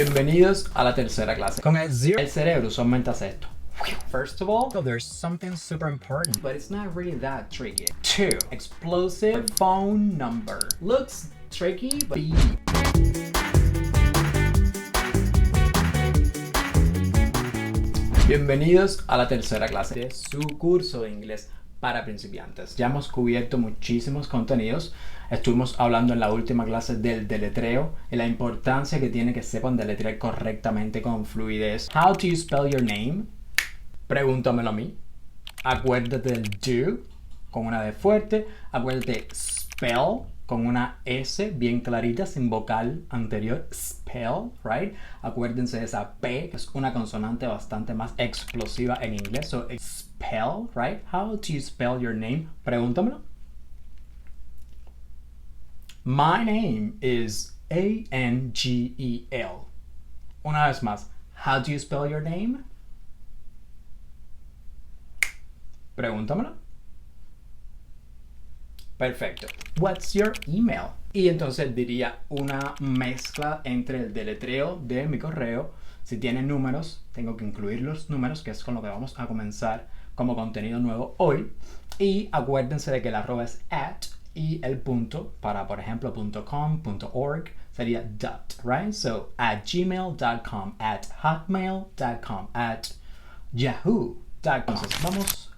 Bienvenidos a la tercera clase. Con el cerebro usualmente hace esto. First of all, there's something super important. but it's not really that tricky. 2. Explosive phone number. Looks tricky, but Bienvenidos a la tercera clase de su curso de inglés para principiantes. Ya hemos cubierto muchísimos contenidos. Estuvimos hablando en la última clase del deletreo y la importancia que tiene que sepan deletrear correctamente con fluidez. How do you spell your name? Pregúntamelo a mí. Acuérdate del do con una D fuerte. Acuérdate spell con una S bien clarita sin vocal anterior. Spell, right? Acuérdense de esa P, que es una consonante bastante más explosiva en inglés. So, spell, right? How do you spell your name? Pregúntamelo. My name is Angel. Una vez más. How do you spell your name? Pregúntamelo. Perfecto. What's your email? Y entonces diría una mezcla entre el deletreo de mi correo. Si tiene números, tengo que incluir los números, que es con lo que vamos a comenzar como contenido nuevo hoy. Y acuérdense de que el arroba es @ y el punto para, por ejemplo, .com, .org sería dot, right? So, at gmail.com, at hotmail.com, at yahoo.com. Entonces, vamos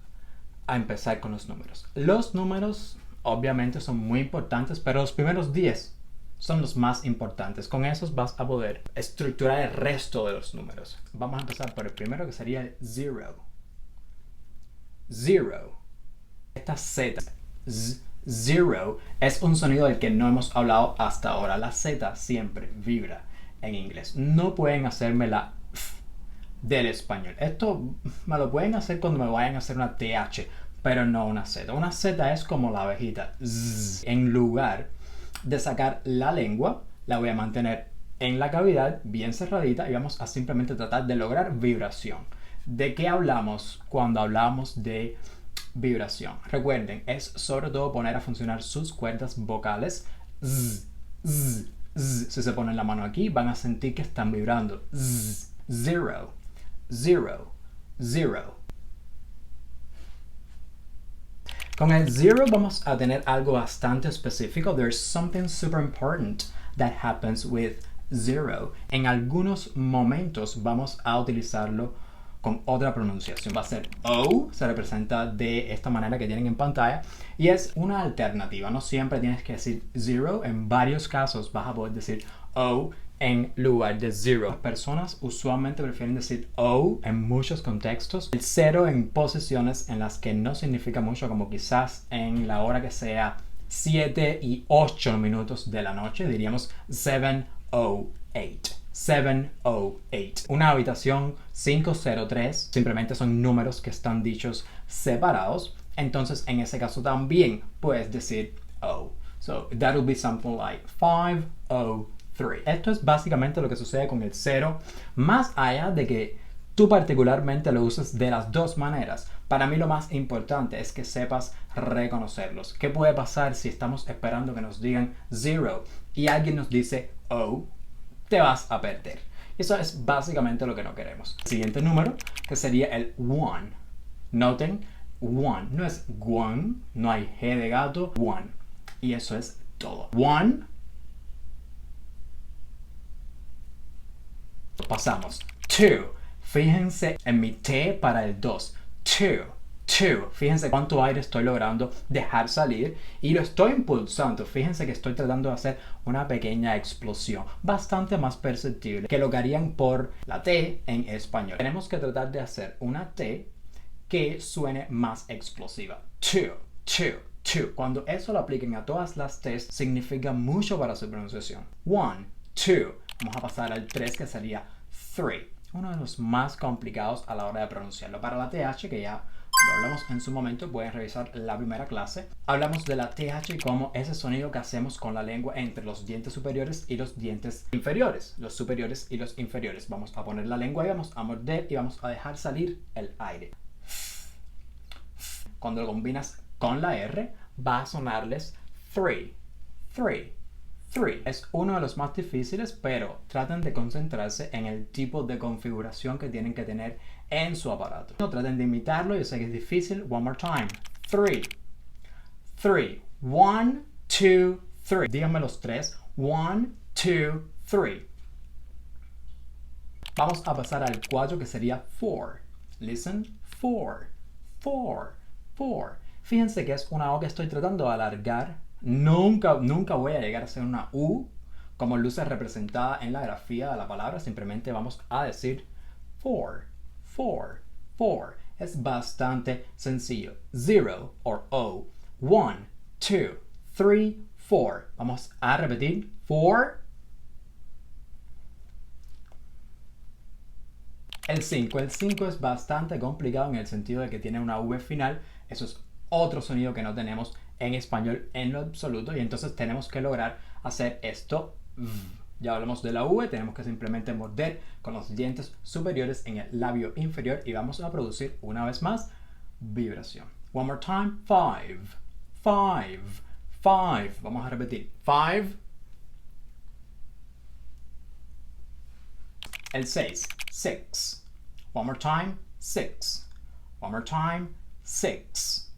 a empezar con los números. Los números obviamente son muy importantes, pero los primeros 10 son los más importantes. Con esos vas a poder estructurar el resto de los números. Vamos a empezar por el primero, que sería el 0. 0. Esta Z, 0, es un sonido del que no hemos hablado hasta ahora. La Z siempre vibra en inglés. No pueden hacerme la F del español. Esto me lo pueden hacer cuando me vayan a hacer una TH, pero no una Z. Una Z es como la abejita. Zzz. En lugar de sacar la lengua, la voy a mantener en la cavidad, bien cerradita, y vamos a simplemente tratar de lograr vibración. ¿De qué hablamos cuando hablamos de vibración? Recuerden, es sobre todo poner a funcionar sus cuerdas vocales. Zzz, zzz, zzz. Si se ponen la mano aquí, van a sentir que están vibrando. Zzz, 0, 0, 0. Con el 0 vamos a tener algo bastante específico. There's something super important that happens with 0. En algunos momentos vamos a utilizarlo con otra pronunciación. Va a ser O, se representa de esta manera que tienen en pantalla, y es una alternativa. No siempre tienes que decir 0. En varios casos vas a poder decir O en lugar de 0. Las personas usualmente prefieren decir O en muchos contextos. El 0 en posiciones en las que no significa mucho, como quizás en la hora que sea 7 y 8 minutos de la noche, diríamos 7:08. 7:08. Una habitación 503 simplemente son números que están dichos separados. Entonces en ese caso también puedes decir O. So that would be something like 5:03. Esto es básicamente lo que sucede con el 0, más allá de que tú particularmente lo uses de las dos maneras. Para mí lo más importante es que sepas reconocerlos. ¿Qué puede pasar si estamos esperando que nos digan 0 y alguien nos dice O? Te vas a perder. Eso es básicamente lo que no queremos. El siguiente número, que sería el 1. Noten, 1. No es one, no hay G de gato, 1. Y eso es todo. 1. Pasamos. 2. Fíjense en mi T para el 2. 2. Fíjense cuánto aire estoy logrando dejar salir y lo estoy impulsando. Fíjense que estoy tratando de hacer una pequeña explosión bastante más perceptible que lo que harían por la T en español. Tenemos que tratar de hacer una T que suene más explosiva. 2. Cuando eso lo apliquen a todas las T's, significa mucho para su pronunciación. 1, 2. Vamos a pasar al 3, que sería 3. Uno de los más complicados a la hora de pronunciarlo. Para la TH, que ya lo hablamos en su momento, pueden revisar la primera clase. Hablamos de la TH como ese sonido que hacemos con la lengua entre los dientes superiores y los dientes inferiores. Los superiores y los inferiores. Vamos a poner la lengua y vamos a morder y vamos a dejar salir el aire. Cuando lo combinas con la R, va a sonarles 3, 3, 3. Es uno de los más difíciles, pero traten de concentrarse en el tipo de configuración que tienen que tener en su aparato. No traten de imitarlo, yo sé que es difícil. One more time. 3. 3. 1, 2, 3. Díganme los tres. 1, 2, 3. Vamos a pasar al 4 que sería 4. Listen. 4. 4. 4. Fíjense que es una O que estoy tratando de alargar. Nunca voy a llegar a ser una U como luce representada en la grafía de la palabra. Simplemente vamos a decir 4, 4, 4. Es bastante sencillo. 0 or O. 1, 2, 3, 4. Vamos a repetir. 4. El 5. El 5 es bastante complicado en el sentido de que tiene una V final. Eso es otro sonido que no tenemos en español en lo absoluto, y entonces tenemos que lograr hacer esto. Ya hablamos de la V, tenemos que simplemente morder con los dientes superiores en el labio inferior y vamos a producir una vez más vibración. One more time. 5, 5, 5. Vamos a repetir. 5. El 6. 6. One more time. 6. One more time. 6.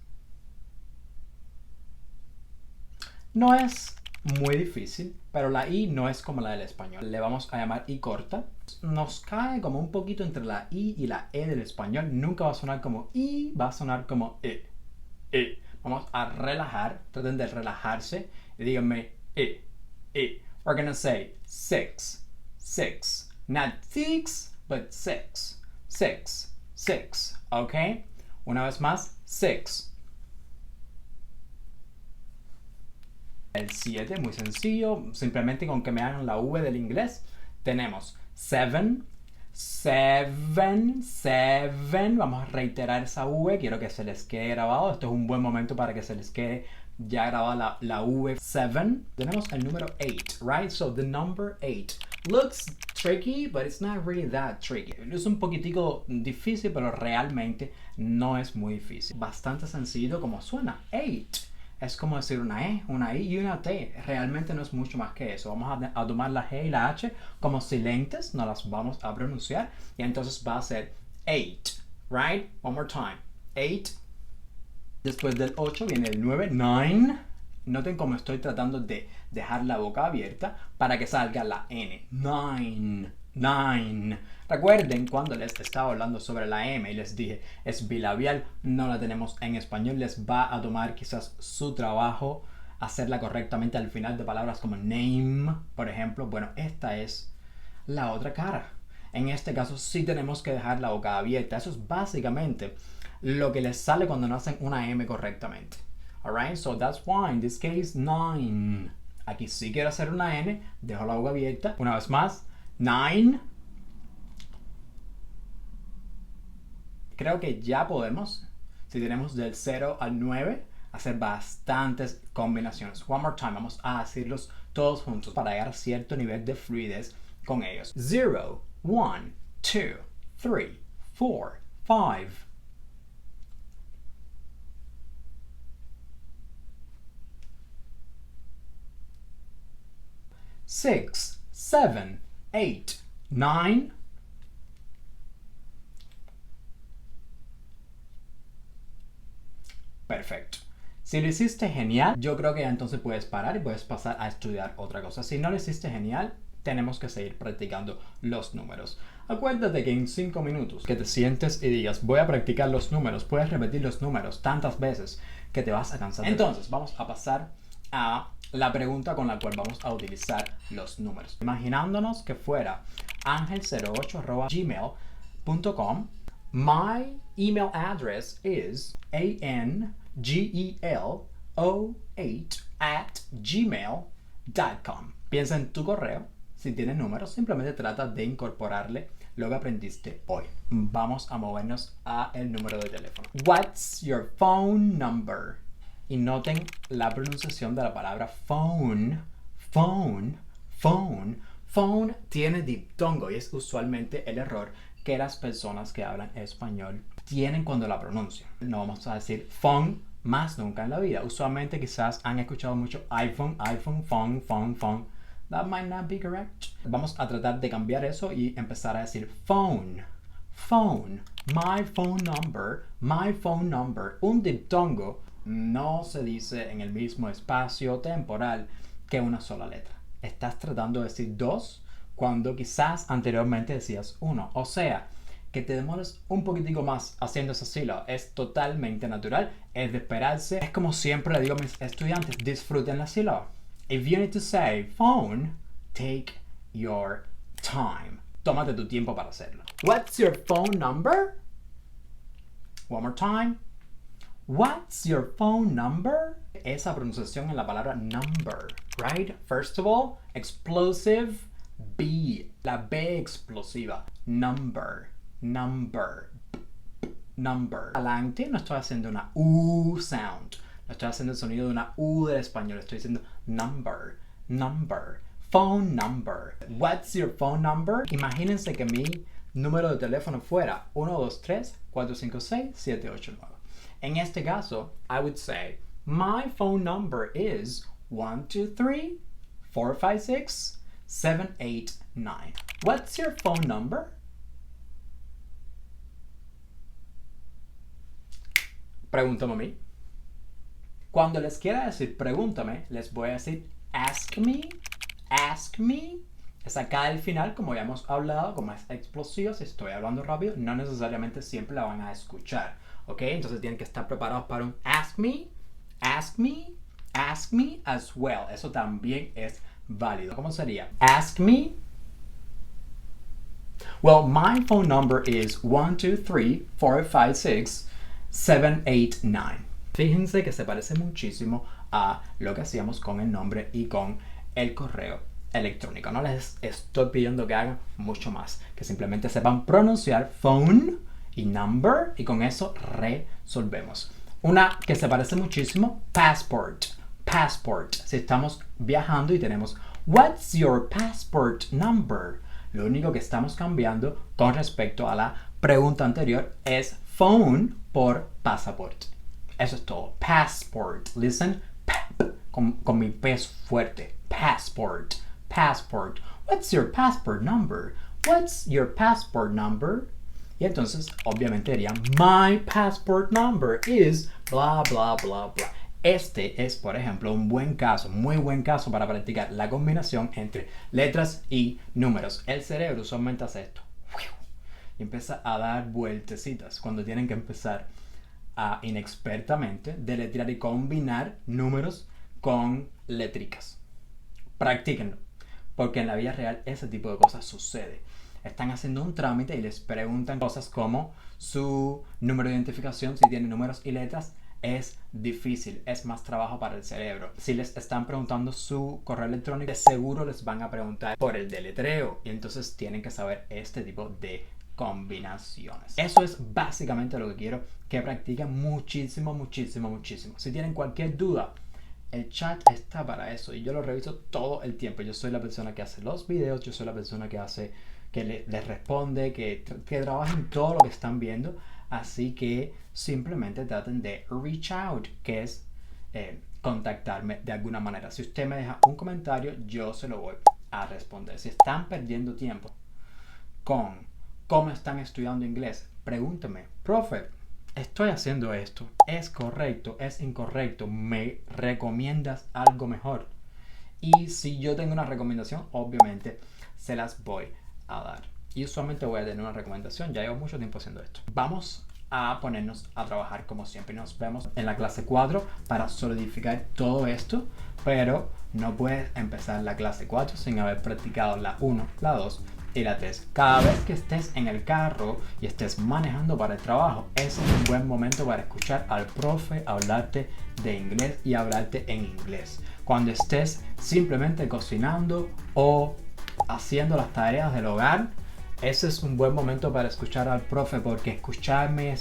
No es muy difícil, pero la I no es como la del español. Le vamos a llamar I corta. Nos cae como un poquito entre la I y la E del español. Nunca va a sonar como I, va a sonar como E. E. Vamos a relajar. Traten de relajarse y díganme E. E. We're gonna say 6. 6. Not 6, but 6. 6. 6. ¿Ok? Una vez más. 6. El 7, muy sencillo, simplemente con que me hagan la V del inglés. Tenemos 7, 7, 7. Vamos a reiterar esa V, quiero que se les quede grabado. Esto es un buen momento para que se les quede ya grabada la V. 7. Tenemos el número 8, right? So the number 8 looks tricky, but it's not really that tricky. Es un poquitico difícil, pero realmente no es muy difícil. Bastante sencillo como suena. 8. Es como decir una E, una I y una T. Realmente no es mucho más que eso. Vamos a tomar la G y la H como silentes, no las vamos a pronunciar. Y entonces va a ser 8, right? One more time. 8. Después del 8 viene el 9, 9. Noten cómo estoy tratando de dejar la boca abierta para que salga la N. 9, 9. Recuerden cuando les estaba hablando sobre la M y les dije es bilabial, no la tenemos en español, les va a tomar quizás su trabajo hacerla correctamente al final de palabras como name, por ejemplo. Bueno, esta es la otra cara. En este caso sí tenemos que dejar la boca abierta. Eso es básicamente lo que les sale cuando no hacen una M correctamente. Alright, so that's why in this case 9. Aquí sí quiero hacer una N, dejo la boca abierta. Una vez más, 9. Creo que ya podemos, si tenemos del 0 al 9, hacer bastantes combinaciones. One more time, vamos a decirlos todos juntos para llegar a cierto nivel de fluidez con ellos. 0, 1, 2, 3, 4, 5. 6, 7, 8, 9. Perfecto. Si lo hiciste genial, yo creo que ya entonces puedes parar y puedes pasar a estudiar otra cosa. Si no lo hiciste genial, tenemos que seguir practicando los números. Acuérdate que en 5 minutos que te sientes y digas voy a practicar los números, puedes repetir los números tantas veces que te vas a cansar. Entonces vamos a pasar a la pregunta con la cual vamos a utilizar los números. Imaginándonos que fuera angel08@gmail.com. My email address is angel08@gmail.com. Piensa en tu correo. Si tienes números, simplemente trata de incorporarle lo que aprendiste hoy. Vamos a movernos a el número de teléfono. What's your phone number? Y noten la pronunciación de la palabra phone. Phone. Phone. Phone tiene diptongo y es usualmente el error que las personas que hablan español tienen cuando la pronuncian. No vamos a decir phone, más nunca en la vida. Usualmente quizás han escuchado mucho iPhone, phone. That might not be correct. Vamos a tratar de cambiar eso y empezar a decir phone. My phone number. Un diptongo no se dice en el mismo espacio temporal que una sola letra. Estás tratando de decir dos cuando quizás anteriormente decías uno. O sea, que te demores un poquitico más haciendo esa sílaba es totalmente natural, es de esperarse. Es como siempre le digo a mis estudiantes, disfruten la sílaba. If you need to say phone, take your time. Tómate tu tiempo para hacerlo. What's your phone number? One more time. What's your phone number? Esa pronunciación en la palabra number, right? First of all, explosive B, la B explosiva. Number. Adelante no estoy haciendo una U sound. No estoy haciendo el sonido de una U del español. Estoy diciendo number. Phone number. What's your phone number? Imagínense que mi número de teléfono fuera 123-456-789. En este caso, I would say, my phone number is 123-456-789. What's your phone number? Pregúntame a mí. Cuando les quiera decir pregúntame, les voy a decir ask me. Es acá al final, como ya hemos hablado, como es explosivo, si estoy hablando rápido, no necesariamente siempre la van a escuchar. ¿Ok? Entonces tienen que estar preparados para un ask me as well. Eso también es válido. ¿Cómo sería? Ask me. Well, my phone number is 123-456-789. Fíjense que se parece muchísimo a lo que hacíamos con el nombre y con el correo electrónico. No les estoy pidiendo que hagan mucho más, que simplemente sepan pronunciar phone y number y con eso resolvemos. Una que se parece muchísimo, passport. Si estamos viajando y tenemos what's your passport number? Lo único que estamos cambiando con respecto a la pregunta anterior es phone por pasaporte. Eso es todo. Passport. Listen. Con mi peso fuerte. Passport. What's your passport number? Y entonces, obviamente dirían, my passport number is bla, bla, bla, bla. Este es, por ejemplo, un buen caso, muy buen caso para practicar la combinación entre letras y números. El cerebro usualmente hace esto. Y empieza a dar vueltecitas cuando tienen que empezar a inexpertamente deletrear y combinar números con letricas. Practíquenlo, porque en la vida real ese tipo de cosas sucede. Están haciendo un trámite y les preguntan cosas como su número de identificación, si tiene números y letras. Es difícil, es más trabajo para el cerebro. Si les están preguntando su correo electrónico, de seguro les van a preguntar por el deletreo y entonces tienen que saber este tipo de combinaciones. Eso es básicamente lo que quiero que practiquen muchísimo. Si tienen cualquier duda, el chat está para eso y yo lo reviso todo el tiempo. Yo soy la persona que hace los videos, yo soy la persona que les responde, que trabaja en todo lo que están viendo. Así que simplemente traten de reach out, que es contactarme de alguna manera. Si usted me deja un comentario, yo se lo voy a responder. Si están perdiendo tiempo con cómo están estudiando inglés, pregúnteme, profe, estoy haciendo esto, ¿es correcto? ¿Es incorrecto? ¿Me recomiendas algo mejor? Y si yo tengo una recomendación, obviamente se las voy a dar. Y usualmente voy a tener una recomendación. Ya llevo mucho tiempo haciendo esto. Vamos a ponernos a trabajar como siempre. Nos vemos en la clase 4 para solidificar todo esto. Pero no puedes empezar la clase 4 sin haber practicado la 1, la 2 y la 3. Cada vez que estés en el carro y estés manejando para el trabajo, ese es un buen momento para escuchar al profe hablarte de inglés y hablarte en inglés. Cuando estés simplemente cocinando o haciendo las tareas del hogar, ese es un buen momento para escuchar al profe, porque escucharme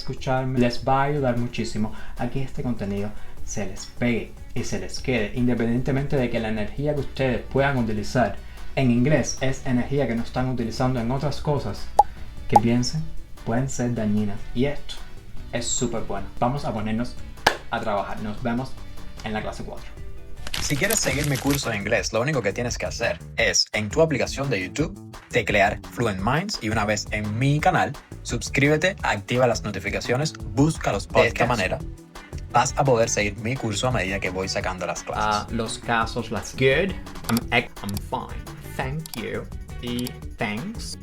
les va a ayudar muchísimo a que este contenido se les pegue y se les quede, independientemente de que la energía que ustedes puedan utilizar en inglés es energía que no están utilizando en otras cosas que pueden ser dañinas, y esto es súper bueno. Vamos a ponernos a trabajar. Nos vemos en la clase 4. Si quieres seguir mi curso de inglés, lo único que tienes que hacer es, en tu aplicación de YouTube, teclear Fluent Minds y una vez en mi canal, suscríbete, activa las notificaciones, busca los podcasts. De esta manera, vas a poder seguir mi curso a medida que voy sacando las clases. Los casos, las good, I'm fine, thank you y thanks.